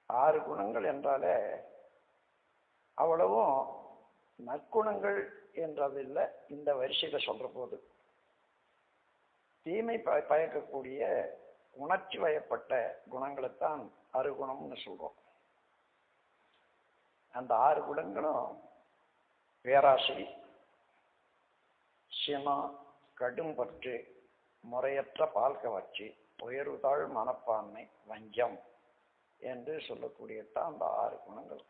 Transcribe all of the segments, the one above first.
6 குணங்கள் என்றாலே அவ்வளவும் நற்குணங்கள் என்றதில்லை. இந்த வரிசையில் சொல்ற போது தீமை பயக்கக்கூடிய உணர்ச்சி வயப்பட்ட குணங்களைத்தான் அருகுணம்னு சொல்றோம். அந்த 6 குணங்களும் பேராசை, சினம், கடும்பற்று, முறையற்ற பால் கவர்ச்சி, உயர்வுதாழ் மனப்பான்மை, வஞ்சம் என்று சொல்லக்கூடியதான் அந்த 6 குணங்கள்.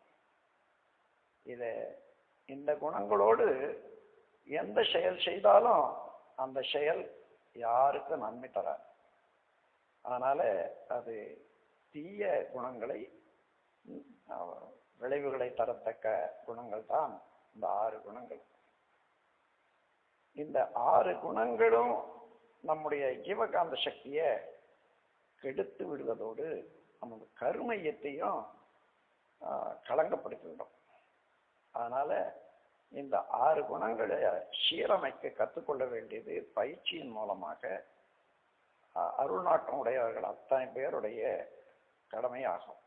இந்த குணங்களோடு எந்த செயல் செய்தாலும் அந்த செயல் யாருக்கும் நன்மை தராது. அதனால அது தீய குணங்களை, விளைவுகளை தரத்தக்க குணங்கள் தான் இந்த 6 குணங்கள். இந்த 6 குணங்களும் நம்முடைய ஜீவகாந்த சக்தியை கெடுத்து விடுவதோடு நமது கருமையத்தையும் களங்கப்படுத்திவிடும். அதனால இந்த 6 குணங்களை சீரமைக்க கற்றுக்கொள்ள வேண்டியது பயிற்சியின் மூலமாக அருள்நாட்டம் உடையவர்கள் அத்தனை பேருடைய கடமையாகும்.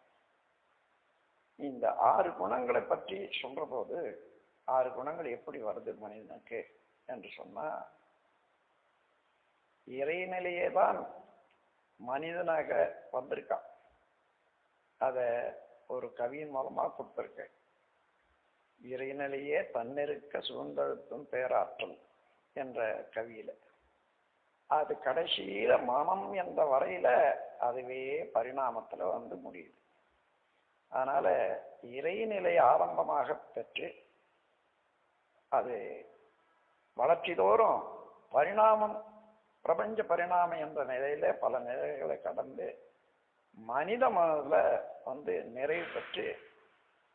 இந்த 6 குணங்களை பற்றி சொல்ற போது 6 குணங்கள் எப்படி வருது மனிதனுக்கு என்று சொன்னா, இறைநிலையே தான் மனிதனாக வந்திருக்கான். அத ஒரு கவியின் மூலமா கொடுத்திருக்கேன். இறைநிலையே தன்னிருக்க சுதந்திரத்தும் பேராற்றல் என்ற கவியில அது கடைசியில மனம் என்ற வரையில அதுவே பரிணாமத்துல வந்து முடியுது. அதனால இறைநிலை ஆரம்பமாக பெற்று அது வளர்ச்சி தோறும் பரிணாமம், பிரபஞ்ச பரிணாமம் என்ற நிலையில பல நிலைகளை கடந்து மனித மனதில் வந்து நிறைவு பெற்று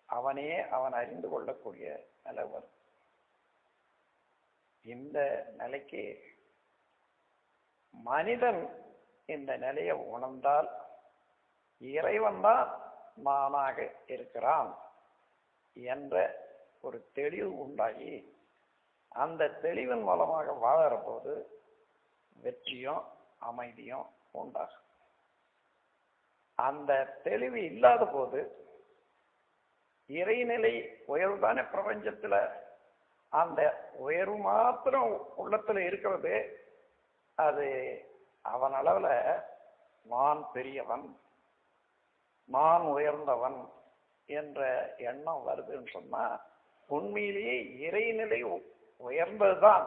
அவனையே அவன் அறிந்து கொள்ளக்கூடிய நிலை வரும். இந்த நிலைக்கு மனிதன் இந்த நிலையை உணர்ந்தால் இறைவன் தான் நானாக இருக்கிறான் என்ற ஒரு தெளிவு உண்டாகி அந்த தெளிவின் மூலமாக வாழற போது வெற்றியும் அமைதியும் உண்டாகும். அந்த தெளிவு இல்லாத போது இறைநிலை உயர்வுதானே பிரபஞ்சத்துல, அந்த உயர்வு மாத்திரம் உள்ளத்துல இருக்கிறது. அது அவன் அளவுல நான் பெரியவன், நான் உயர்ந்தவன் என்ற எண்ணம் வருதுன்னு சொன்னா உண்மையிலேயே இறைநிலை உயர்ந்ததுதான்,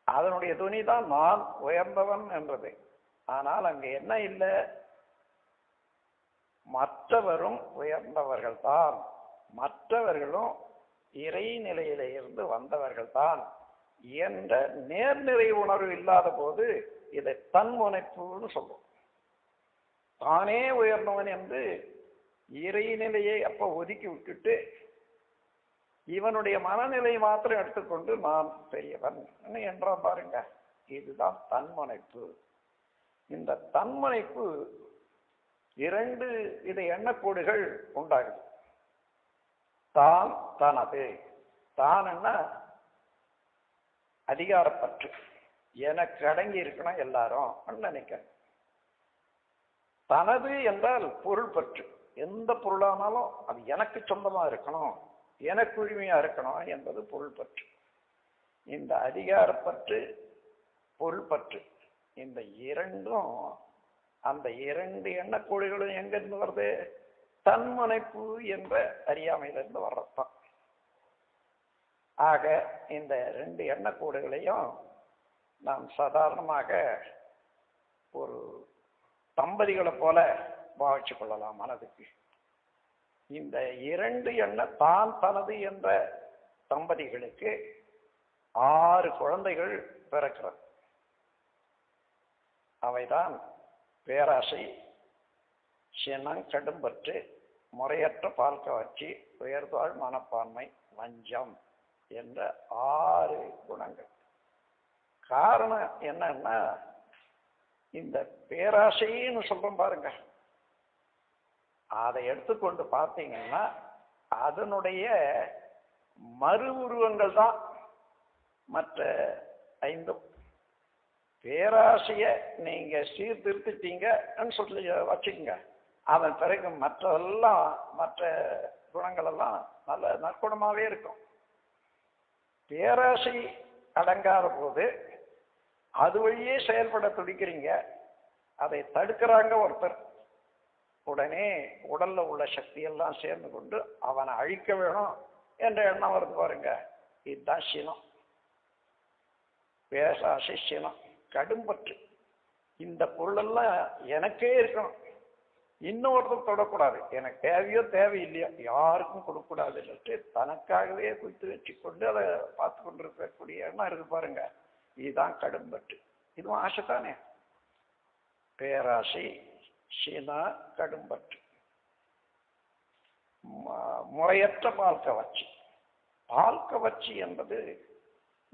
அதனுடைய துணி தான் நான் உயர்ந்தவன் என்றது. ஆனால் அங்க என்ன இல்லை, மற்றவரும் உயர்ந்தவர்கள் தான், மற்றவர்களும் இறைநிலையில இருந்து வந்தவர்கள் தான் என்ற நேர்நிறை உணர்வு இல்லாத போது இதை தன்முனைப்புன்னு சொல்லுவோம். தானே உயர்ந்தவன் என்று இறைநிலையை அப்ப ஒதுக்கி விட்டுட்டு இவனுடைய மனநிலை மாத்திரம் எடுத்துக்கொண்டு நான் பெரியவன் என்ற பாருங்க, இதுதான் தன்முனைப்பு. இந்த தன்முனைப்பு 2 வித எண்ணக்கோடுகள் உண்டாகுது. தான், தனது. தான் என்ன? அதிகாரப்பற்று, எனக்கு அடங்கி இருக்கணும் எல்லாரும் நினைக்க. தனது என்றால் பொருள் பற்று, எந்த பொருளானாலும் அது எனக்கு சொந்தமா இருக்கணும், எனக்கு உரிமையா இருக்கணும் என்பது பொருள் பற்று. இந்த அதிகாரப்பற்று, பொருள் பற்று, இந்த இரண்டும், அந்த 2 எண்ணக்கோடுகளும் எங்கிருந்து வருது? தன்முனைப்பு என்ற அறியாமையிலிருந்து வர்றதுதான். ஆக இந்த 2 எண்ணக்கோடுகளையும் நாம் சாதாரணமாக ஒரு தம்பதிகளை போல பாவிச்சு கொள்ளலாம் மனதுக்கு. இந்த 2 எண்ணம் தான் தனது என்ற தம்பதிகளுக்கு 6 குழந்தைகள் பிறக்கிறது. அவைதான் பேராசை, சினம், கடும்பற்று, முறையற்ற பால் கவர்ச்சி, உயர்வாழ் மனப்பான்மை, வஞ்சம் என்ற 6 குணங்கள். காரணம் என்னன்னா, இந்த பேராசைன்னு சொல்றோம் பாருங்க, அதை எடுத்துக்கொண்டு பார்த்தீங்கன்னா அதனுடைய மறு உருவங்கள் தான் மற்ற 5. பேராசைய நீங்க சீர்திருத்திட்டீங்கன்னு சொல்லி வச்சுக்கோங்க, அதன் பிறகு மற்றதெல்லாம் மற்ற குணங்கள் எல்லாம் நல்ல நற்குணமாவே இருக்கும். பேராசை அடங்காத போது அது வழியே செயல்பட துடிக்கிறீங்க, அதை தடுக்கிறாங்க ஒருத்தர், உடனே உடல்ல உள்ள சக்தி எல்லாம் சேர்ந்து கொண்டு அவனை அழிக்க வேணும் என்ற எண்ணம் வருது பாருங்க. இதுதான் சினம். பேராசை, சினம், கடும்பற்று. இந்த பொருளெல்லாம் எனக்கே இருக்கணும், இன்னொருத்தர் தொடக்கூடாது, எனக்கு தேவையோ தேவையில்லையோ யாருக்கும் கொடுக்கூடாதுன்னு தனக்காகவே குவித்து வச்சு கொண்டு அதை பார்த்து கொண்டு இருக்கக்கூடிய எண்ணம் இருக்கு பாருங்க. இதுதான் கடும்பற்று. இதுவும் ஆசை தானே. பேராசை, சீனா, கடும்பற்று. முறையற்ற பால் கவர்ச்சி. பால் கவர்ச்சி என்பது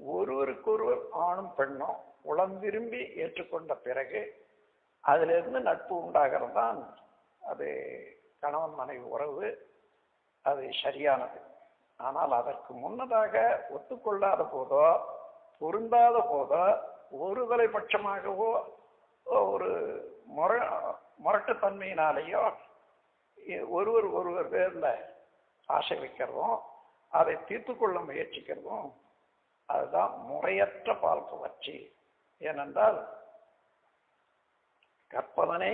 ஒருவருக்கொருவர் ஆணும் பெண்ணும் உளம் விரும்பி ஏற்றுக்கொண்ட பிறகு அதிலிருந்து நட்பு உண்டாகிறது தான் அது கணவன் மனைவி உறவு, அது சரியானது. ஆனால் அதற்கு முன்னதாக ஒத்துக்கொள்ளாத போதோ பொருந்தாத போதோ ஒரு தலைபட்சமாகவோ ஒரு முரட்டுத்தன்மையினாலேயோ ஒருவர் ஒருவர் பேர்ல ஆசை வைக்கிறதும் அதை தீர்த்து கொள்ள முயற்சிக்கிறதும் அதுதான் முறையற்ற பால் கவர்ச்சி. ஏனென்றால் கற்பதனை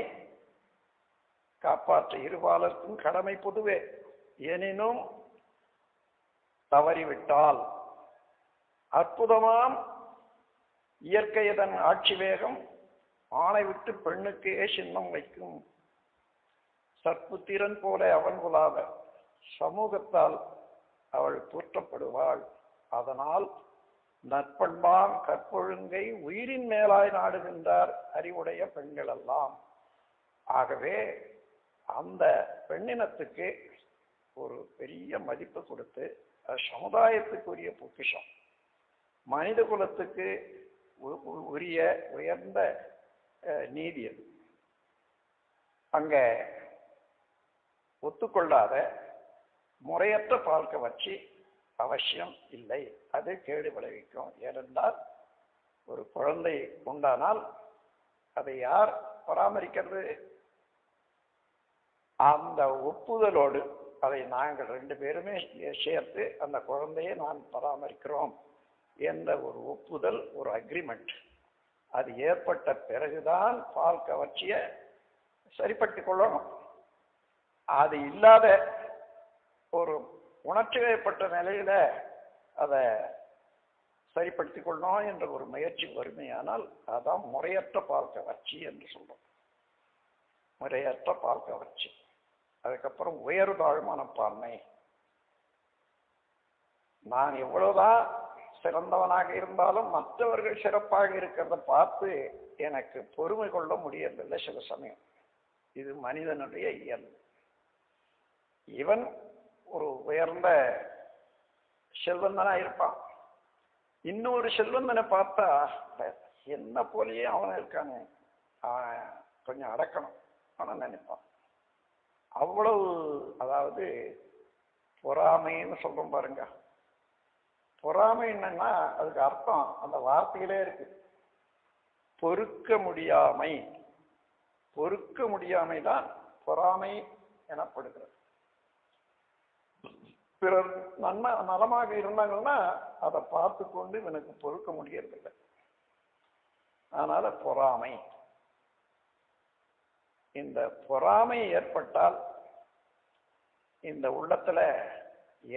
காப்பாற்ற இருபாலருக்கும் கடமை பொதுவே. எனினும் தவறிவிட்டால் அற்புதமாம் இயற்கையதன் ஆட்சி வேகம் ஆணை விட்டு பெண்ணுக்கே சின்னம் வைக்கும். சற்புத்திரன் போல அவன் குலாவ சமூகத்தால் அவள் தூற்றப்படுவாள். அதனால் நற்பண்பாம் கற்பொழுங்கை உயிரின் மேலாய் நாடுகின்றார் அறிவுடைய பெண்கள் எல்லாம். ஆகவே அந்த பெண்ணினத்துக்கு ஒரு பெரிய மதிப்பு கொடுத்து, சமுதாயத்துக்குரிய பொக்கிஷம், மனித குலத்துக்கு உரிய உயர்ந்த நீதி அது. அங்க ஒத்துக்கொள்ளாத முறையற்ற பால் கவர்ச்சி அவசியம் இல்லை, அது கேடு விளைவிக்கும். ஏனென்றால் ஒரு குழந்தை உண்டானால் அதை யார் பராமரிக்கிறது? அந்த ஒப்புதலோடு அதை நாங்கள் 2 பேருமே சேர்த்து அந்த குழந்தையை நான் பராமரிக்கிறோம் என்ற ஒரு ஒப்புதல், ஒரு அக்ரிமெண்ட், அது ஏற்பட்ட பிறகுதான் பால் கவர்ச்சியை சரிப்படுத்திக் கொள்ளணும். அது இல்லாத ஒரு உணர்ச்சி வயப்பட்ட நிலையில அதை சரிப்படுத்திக் கொள்ளணும் என்ற ஒரு முயற்சி வறுமையானால் அதான் முறையற்ற பால் கவர்ச்சி என்று சொல்றோம். முறையற்ற பால் கவர்ச்சி. அதுக்கப்புறம் உயர்வு தாழ் மனப்பான்மை. நான் எவ்வளவுதான் சிறந்தவனாக இருந்தாலும் மற்றவர்கள் சிறப்பாக இருக்கிறத பார்த்து எனக்கு பொறுமை கொள்ள முடியவில்லை சில சமயம். இது மனிதனுடைய இயல்பு. இவன் ஒரு உயர்ந்த செல்வந்தனா இருப்பான், இன்னொரு செல்வந்தனை பார்த்தா என்ன போலயே அவன் இருக்காங்க, அவன் கொஞ்சம் அடக்கணும் அவன் நினைப்பான். அவ்வளவு, அதாவது பொறாமைன்னு சொல்றோம் பாருங்க. பொறாமை என்னன்னா அதுக்கு அர்த்தம் அந்த வார்த்தையிலே இருக்கு, பொறுக்க முடியாமை. பொறுக்க முடியாமை தான் பொறாமை எனப்படுகிறது. பிறர் நலமாக இருந்தாங்கன்னா அதை பார்த்து கொண்டு எனக்கு பொறுக்க முடியறதில்லை. அதனால பொறாமை. இந்த பொறாமை ஏற்பட்டால் இந்த உள்ளத்துல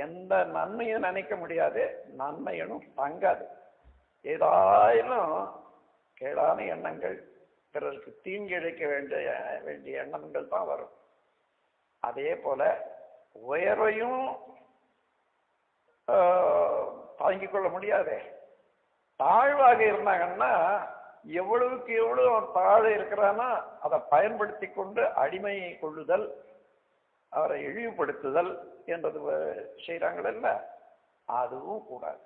எந்த நன்மையும் நினைக்க முடியாது, நன்மையும் தங்காது. ஏதாயிலும் கேடான எண்ணங்கள், பிறருக்கு தீங்கு இழைக்க வேண்டிய எண்ணங்கள் தான் வரும். அதே போல உயர்வையும் தாங்கிக் கொள்ள முடியாது. தாழ்வாக இருந்தாங்கன்னா எவ்வளவுக்கு எவ்வளவு அவன் தாழ இருக்கிறான்னா அதை பயன்படுத்தி கொண்டு அடிமையை கொள்ளுதல், அவரை இழிவுபடுத்துதல் என்றது செய்யறாங்கல்ல, அதுவும் கூடாது.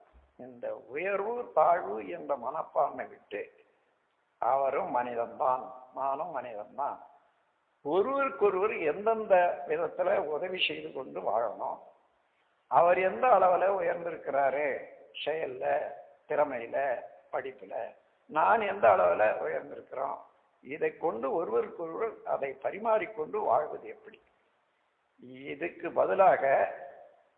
இந்த உயர்வு தாழ்வு என்ற மனப்பான்மை விட்டு அவரும் மனிதன்தான், நானும் மனிதன்தான், ஒருவருக்கொருவர் எந்தெந்த விதத்துல உதவி செய்து கொண்டு வாழணும். அவர் எந்த அளவுல உயர்ந்திருக்கிறாரு, செயல்ல, திறமையில, படிப்புல, நான் எந்த அளவுல உயர்ந்திருக்கிறோம் இதை கொண்டு ஒருவருக்கொருவர் அதை பரிமாறிக்கொண்டு வாழ்வது எப்படி? இதுக்கு பதிலாக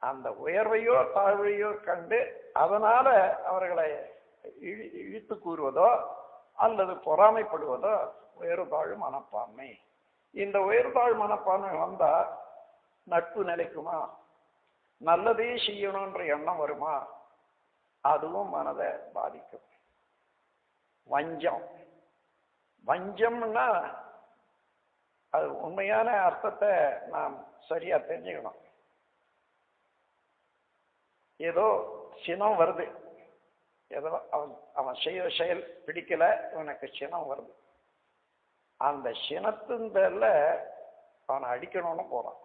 அந்த உயர்வையோ தாழ்வையோ கண்டு அதனால அவர்களை இழித்து கூறுவதோ அல்லது பொறாமைப்படுவதோ உயர்தாழ் மனப்பான்மை. இந்த உயர்தாழ் மனப்பான்மை வந்தா நட்பு நிலைக்குமா? நல்லதே செய்யணும்ன்ற எண்ணம் வருமா? அதுவும் மனதை பாதிக்கும். வஞ்சம், வஞ்சம்னா அது உண்மையான அர்த்தத்தை நாம் சரியா தெரிஞ்சுக்கணும். ஏதோ சினம் வருது, ஏதோ அவன் செய்ய செயல் பிடிக்கல, இவனுக்கு சினம் வருது. அந்த சினத்தின் பேர்ல அவனை அடிக்கணும்னு போறான்.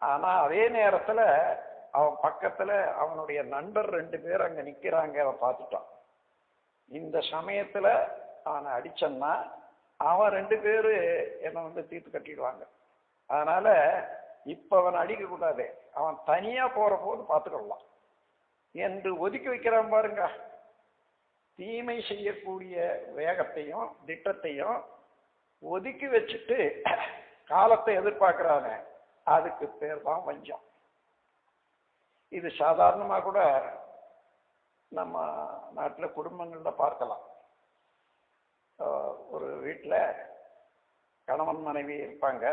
ஆனா அதே நேரத்துல அவன் பக்கத்துல அவனுடைய நண்பர் 2 பேர் அங்க நிக்கிறாங்க, அவன் பார்த்துட்டான். இந்த சமயத்துல அவனை அடிச்சன்னா அவன் 2 பேரு என்னை தீர்த்து கட்டிடுவாங்க. அதனால இப்ப அவன் அடிக்க கூடாது, அவன் தனியா போற போது பார்த்துக்கலாம் என்று ஒதுக்கி வைக்கிறான் பாருங்க. தீமை செய்யக்கூடிய வேகத்தையும் திட்டத்தையும் ஒதுக்கி வச்சுட்டு காலத்தை எதிர்பார்க்கிறாங்க. அதுக்கு பேர் தான் வஞ்சம். இது சாதாரணமா கூட நம்ம நாட்டில் குடும்பங்கள்ல பார்க்கலாம். ஒரு வீட்டில் கணவன் மனைவி இருப்பாங்க.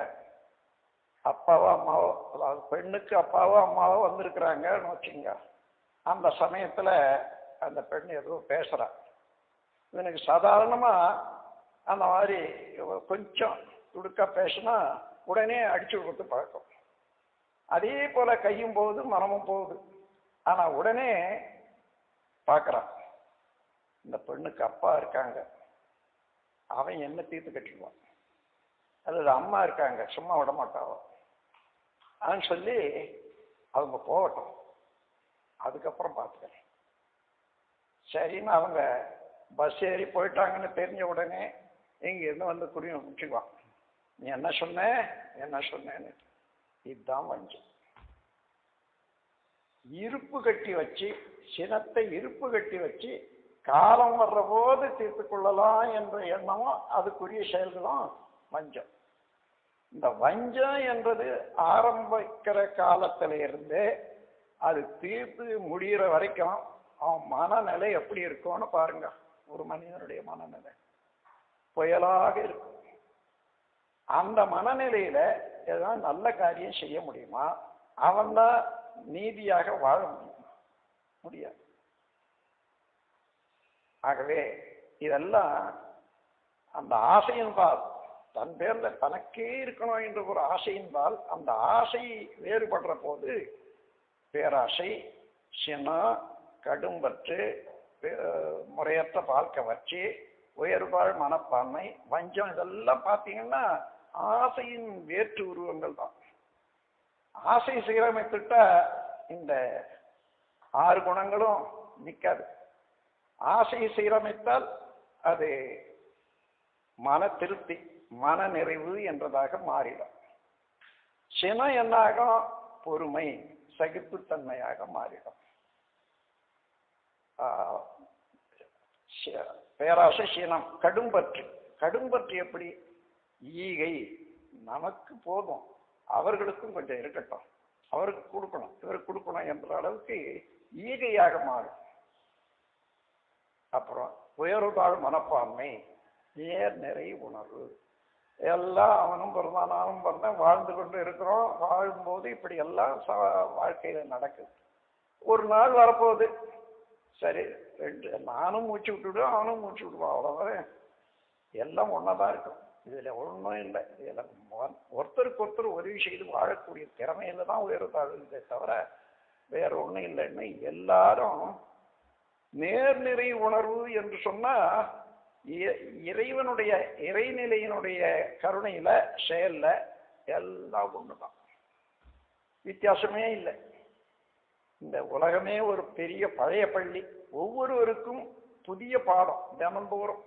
அப்பாவோ அம்மாவோ, அதாவது பெண்ணுக்கு அப்பாவோ அம்மாவோ வந்திருக்கிறாங்கன்னு வச்சுங்க. அந்த சமயத்துல அந்த பெண் ஏதோ பேசுறா. இவனுக்கு சாதாரணமா அந்த மாதிரி கொஞ்சம் துடுக்கா பேசினா உடனே அடிச்சு கொடுத்து பழக்கம். அதே போல கையும் போகுது மனமும் போகுது. ஆனா உடனே பார்க்கறான், இந்த பெண்ணுக்கு அப்பா இருக்காங்க, அவன் என்ன தீர்த்து கட்டிடுவான், அல்லது அம்மா இருக்காங்க சும்மா விட மாட்டாவோ அப்படின்னு சொல்லி அவங்க போகட்டும், அதுக்கப்புறம் பார்த்துக்கிறேன் சரின்னு அவங்க பஸ் ஏறி போயிட்டாங்கன்னு தெரிஞ்ச உடனே இங்கிருந்து குடிய முடிச்சுக்குவான். நீ என்ன சொன்ன என்ன சொன்னேன்னு. இதுதான் வஞ்சம். இருப்பு கட்டி வச்சு, சினத்தை இருப்பு கட்டி வச்சு காலம் வர்ற போது தீர்த்து கொள்ளலாம் என்ற எண்ணமும் அதுக்குரிய செயல்களும் வஞ்சம். இந்த வஞ்சம் என்பது ஆரம்பிக்கிற காலத்துல இருந்து அது தீர்த்து முடிகிற வரைக்கும் அவன் மனநிலை எப்படி இருக்கும்னு பாருங்க. ஒரு மனிதனுடைய மனநிலை புயலாக இருக்கும். அந்த மனநிலையில ஏதாவது நல்ல காரியம் செய்ய முடியுமா? அவன்தான் நீதியாக வாழ முடியாது. ஆகவே இதெல்லாம் அந்த ஆசையின்பால், தன் பேர்ல தனக்கே இருக்கணும் என்ற ஒரு ஆசையின்பால், அந்த ஆசை வேறுபடுற போது பேராசை, சினம், கடும்பற்று, முறையற்ற வாழ்க்கை வச்சு, உயர்வாழ் மனப்பான்மை, வஞ்சம், இதெல்லாம் பார்த்தீங்கன்னா ஆசையின் வேற்று உருவங்கள் தான். ஆசை சீரமைத்துட்டா இந்த 6 குணங்களும் நிற்காது. ஆசை சீரமைத்தால் அது மன திருப்தி, மன நிறைவு என்றதாக மாறிடும். சினம் என்னாகும்? பொறுமை, சகிப்புத்தன்மையாக மாறிடும். பேராசை, சினம், கடும்பற்று. கடும்பற்று எப்படி? ஈகை, நமக்கு போதும், அவர்களுக்கும் கொஞ்சம் இருக்கட்டும், அவருக்கு கொடுக்கணும், இவருக்கு கொடுக்கணும் என்ற அளவுக்கு ஈகையாக மாறும். அப்புறம் உயர்வுதாழ் மனப்பான்மை, நேர் நிறை உணர்வு. எல்லாம் அவனும் பிறந்தான் நானும் பிறந்தேன், வாழ்ந்து கொண்டு இருக்கிறோம். வாழும்போது இப்படி எல்லாம் வாழ்க்கையில நடக்குது. ஒரு நாள் வரப்போகுது, சரி நானும் மூச்சு விட்டுவிடுவேன், அவனும் மூச்சு விடுவான், அவ்வளவுதான். எல்லாம் ஒன்னதான் இருக்கும். இதுல ஒன்றும் இல்லை. இதுல ஒருத்தருக்கு ஒருத்தர் உதவி செய்து வாழக்கூடிய திறமையில தான் உயர்வுதாழ்ந்தே தவிர வேற ஒன்றும் இல்லைன்னு எல்லாரும் நேர்நிறை உணர்வு என்று சொன்னா இறைவனுடைய இறைநிலையினுடைய கருணையில செயல்ல எல்லாம் ஒண்ணுதான், வித்தியாசமே இல்லை. இந்த உலகமே ஒரு பெரிய பழைய பள்ளி, ஒவ்வொருவருக்கும் புதிய பாடம் தினந்தோறும்.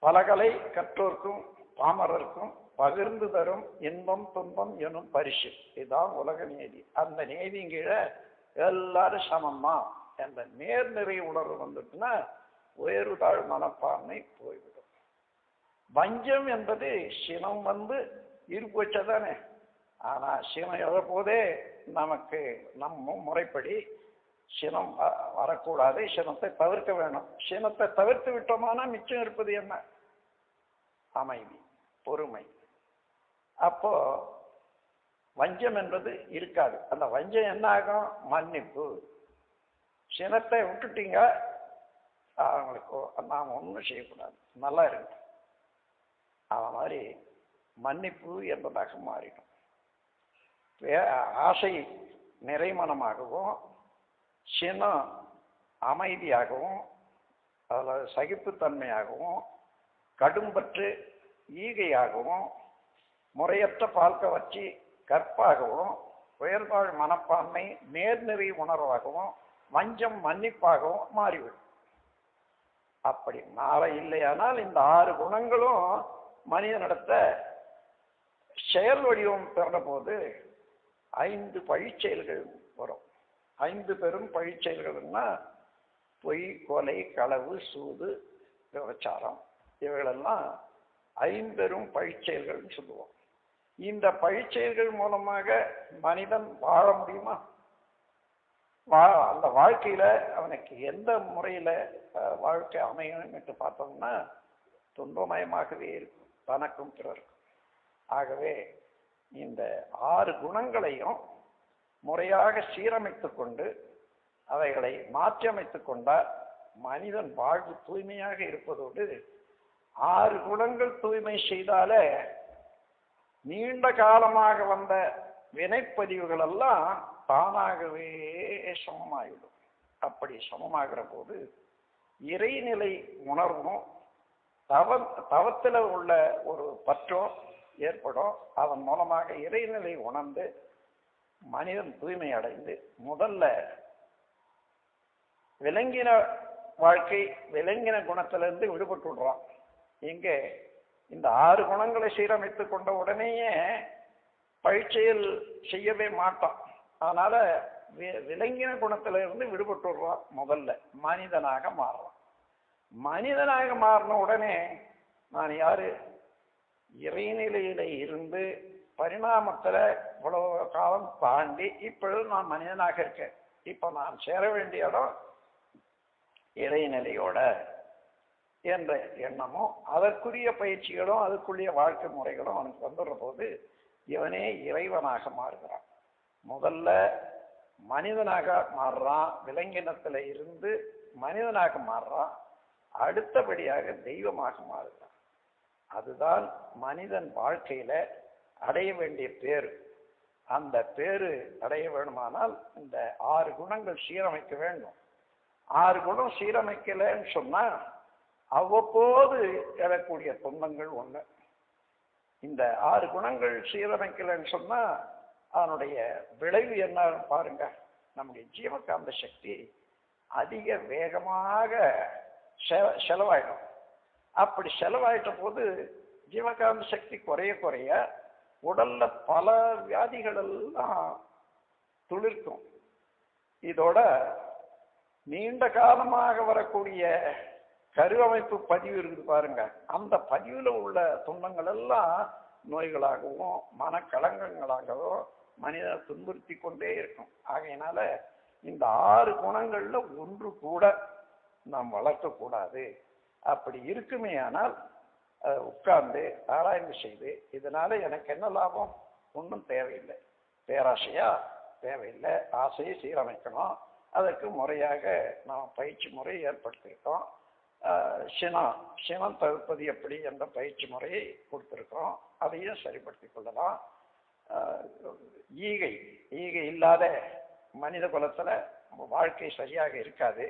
பலகலை கற்றோர்க்கும் பாமரருக்கும் பகிர்ந்து தரும் இன்பம் துன்பம் எனும் பரிசு. இதுதான் உலக நீதி. அந்த நீதியின் கீழே எல்லாரும் சமம்தான் என்ற நேர்நிறை உணர்வு வந்துட்டுன்னா உயர்வுதாழ் மனப்பான்மை போய்விடும். வஞ்சம் என்பது சினம் இருப்பு வச்சதானே. ஆனா சினம் எழப்போதே நமக்கு நம்ம முறைப்படி சினம் வரக்கூடாது, சினத்தை தவிர்க்க வேணும். சினத்தை தவிர்த்து விட்டோமானா மிச்சம் இருப்பது என்ன? அமைதி, பொறுமை. அப்போ வஞ்சம் என்பது இருக்காது. அந்த வஞ்சம் என்ன ஆகும்? மன்னிப்பு. சினத்தை விட்டுட்டீங்க, அவங்களுக்கு நாம் ஒன்றும் செய்யக்கூடாது, நல்லா இருக்கு, அவன் மாதிரி மன்னிப்பு என்பதாக மாறிடும். ஆசை நிறைமனமாகவும், சினம் அமைதியாகவும், அதில் சகிப்புத்தன்மையாகவும், கடும்பற்று ஈகையாகவும், முறையற்ற பார்க்க வச்சு கற்பாகவும், உயர்வாழ் மனப்பான்மை நேர்நெறி உணர்வாகவும், வஞ்சம் மன்னிப்பாகவும் மாறிவிடும். அப்படி மாற இல்லையானால் இந்த 6 குணங்களும் மனிதனிடத்த செயல் வடிவம் பெற போது 5 பழிச்செயல்கள் வரும். 5 பெரும் பழிச்செயல்கள்னா பொய், கொலை, களவு, சூது, விபச்சாரம், இவைகளெல்லாம் 5 பெரும் பழிச்செயல்கள் சொல்லுவோம். இந்த பழிச்செயல்கள் மூலமாக மனிதன் வாழ முடியுமா? அந்த வாழ்க்கையில அவனுக்கு எந்த முறையில வாழ்க்கை அமையும் என்று பார்த்தோம்னா துன்பமயமாகவே இருக்கும், தனக்கும் பிறருக்கும். ஆகவே இந்த 6 குணங்களையும் முறையாக சீரமைத்துக் கொண்டு அவைகளை மாற்றி அமைத்துக் கொண்டால் மனிதன் வாழ்வு தூய்மையாக இருப்பதோடு 6 குணங்கள் தூய்மை செய்தாலே நீண்ட காலமாக வந்த வினைப்பதிவுகள் எல்லாம் தானாகவே சமமாகிடும். அப்படி சமமாகிற போது இறைநிலை உணர்வும் தவத்தில் உள்ள ஒரு பற்றும் ஏற்படும். அதன் மூலமாக இறைநிலை உணர்ந்து மனிதன் தூய்மை அடைந்து முதல்ல விலங்கின வாழ்க்கை, விலங்கின குணத்திலிருந்து விடுபட்டு விடுறான். இங்கே இந்த 6 குணங்களை சீரமைத்து கொண்ட உடனேயே பழிச்செயல் செய்யவே மாட்டான். அதனால விலங்கின குணத்திலிருந்து விடுபட்டு விடுறான். முதல்ல மனிதனாக மாறுறான். மனிதனாக மாறின உடனே நான் யாரு? இறைநிலையில இருந்து பரிணாமத்துல இவ்வளவு காலம் தாண்டி இப்பொழுது நான் மனிதனாக இருக்கேன். இப்ப நான் சேர வேண்டிய இடம் இறைநிலையோட என்ற எண்ணமும் அதற்குரிய பயிற்சிகளும் அதுக்குரிய வாழ்க்கை முறைகளும் அவனுக்கு வந்துடுற போது இவனே இறைவனாக மாறுகிறான். முதல்ல மனிதனாக மாறுறான், விலங்கினத்துல இருந்து மனிதனாக மாறுறான், அடுத்தபடியாக தெய்வமாக மாறுகிறான். அதுதான் மனிதன் வாழ்க்கையில அடைய வேண்டிய பேரு. அந்த பேரு அடைய வேணுமானால் இந்த 6 குணங்கள் சீரமைக்க வேண்டும். 6 குணம் சீரமைக்கலன்னு சொன்னா அவ்வப்போது எழக்கூடிய துன்பங்கள் ஒண்ணு. இந்த 6 குணங்கள் சீரமைக்கலன்னு சொன்னா அதனுடைய விளைவு என்ன பாருங்க. நம்முடைய ஜீவகாந்த சக்தி அதிக வேகமாக செலவாயிடும். அப்படி செலவாயிட்ட போது ஜீவகாந்த சக்தி குறைய குறைய உடல்ல பல வியாதிகள் எல்லாம் துளிர்க்கும். இதோட நீண்ட காலமாக வரக்கூடிய கருவமைப்பு பதிவு இருக்குது பாருங்க. அந்த பதிவுல உள்ள துன்பங்கள் எல்லாம் நோய்களாகவும் மனக்கலங்கங்களாகவும் மனிதனை துன்புறுத்தி கொண்டே இருக்கும். ஆகையினால இந்த 6 குணங்கள்ல ஒன்று கூட நாம் வளர்க்கக்கூடாது. அப்படி இருக்குமே ஆனால் உட்கார்ந்து ஆராய்ந்து செய்து இதனால எனக்கு என்ன லாபம்? ஒன்றும் தேவையில்லை. பேராசையா? தேவையில்லை. ஆசையை சீரமைக்கணும். அதற்கு முறையாக நாம் பயிற்சி முறை ஏற்படுத்தியிருக்கோம். சினம் தவிர்ப்பது எப்படி என்ற பயிற்சி முறையை கொடுத்திருக்கிறோம். அதையும் சரிப்படுத்தி கொள்ளலாம். ஈகை இல்லாத மனித குலத்துல வாழ்க்கை சரியாக இருக்காது.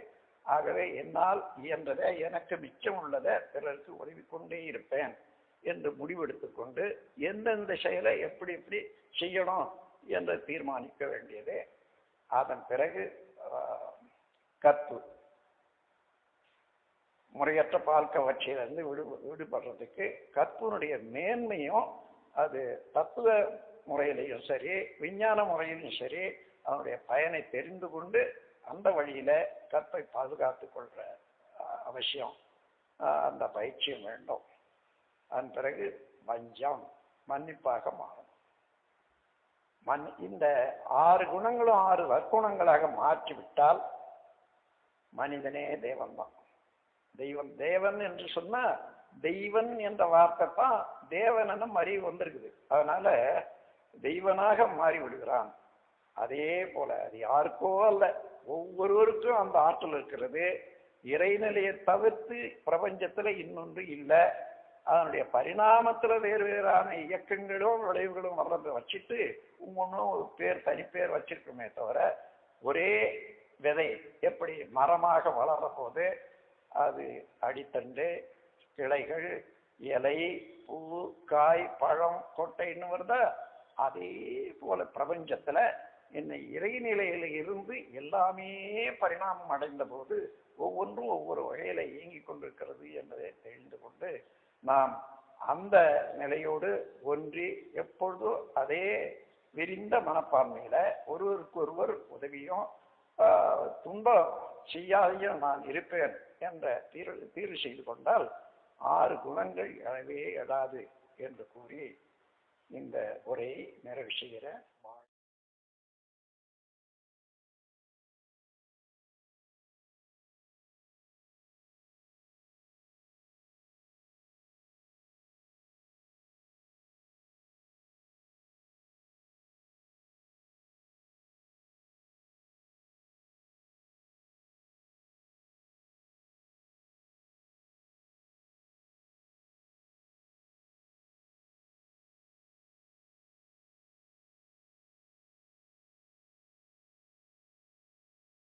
ஆகவே என்னால் இயன்றதை, எனக்கு மிச்சம் உள்ளதை பிறருக்கு உதவி கொண்டே இருப்பேன் என்று முடிவெடுத்துக் கொண்டு எந்தெந்த செயலை எப்படி எப்படி செய்யணும் என்று தீர்மானிக்க வேண்டியது. அதன் பிறகு கற்பு, முறையற்ற பால்க வச்சியிலிருந்து விடுபடுறதுக்கு கற்புனுடைய மேன்மையும் அது தத்துவ முறையிலையும் சரி விஞ்ஞான முறையிலும் சரி அதனுடைய பயனை தெரிந்து கொண்டு அந்த வழியில கற்பை பாதுகாத்து கொள்ற அவசியம், அந்த பயிற்சியும் வேண்டும். அதன் பிறகு வஞ்சம், மன்னிப்பாக மாறும். இந்த 6 குணங்களும் 6 வற்குணங்களாக மாற்றிவிட்டால் மனிதனே தேவன் தான். தேவன் என்று சொன்னா தெய்வன் என்ற வார்த்தை தான் தேவனும் அறிவு வந்திருக்குது. அதனால தெய்வனாக மாறி விடுகிறான். அதே போல அது யாருக்கோ அல்ல, ஒவ்வொருவருக்கும் அந்த ஆற்றல் இருக்கிறது. இறைநிலையை தவிர்த்து பிரபஞ்சத்துல இன்னொன்று இல்லை. அதனுடைய பரிணாமத்துல வேறு வேறான இயக்கங்களும் விளைவுகளும் வளர்ந்து வச்சுட்டு ஒவ்வொன்றும் தனிப்பேர் வச்சிருக்குமே தவிர, ஒரே விதை எப்படி மரமாக வளர்ற போது அது அடித்தண்டு, கிளைகள், இலை, பூ, காய், பழம், கொட்டைன்னு வருதா, அதே போல பிரபஞ்சத்துல இந்த இறைநிலையில இருந்து எல்லாமே பரிணாமம் அடைந்த போது ஒவ்வொன்றும் ஒவ்வொரு வகையில இயங்கிக் கொண்டிருக்கிறது என்பதை தெரிந்து கொண்டு நாம் அந்த நிலையோடு ஒன்றி எப்பொழுதும் அதே விரிந்த மனப்பான்மையில ஒருவருக்கு ஒருவர் உதவியும் துன்பம் செய்யாதையும் நான் இருப்பேன் என்ற தீர்வு செய்து கொண்டால் 6 குணங்கள் எழவே எழாது என்று கூறி இந்த உரையை நிறைவு செய்கிற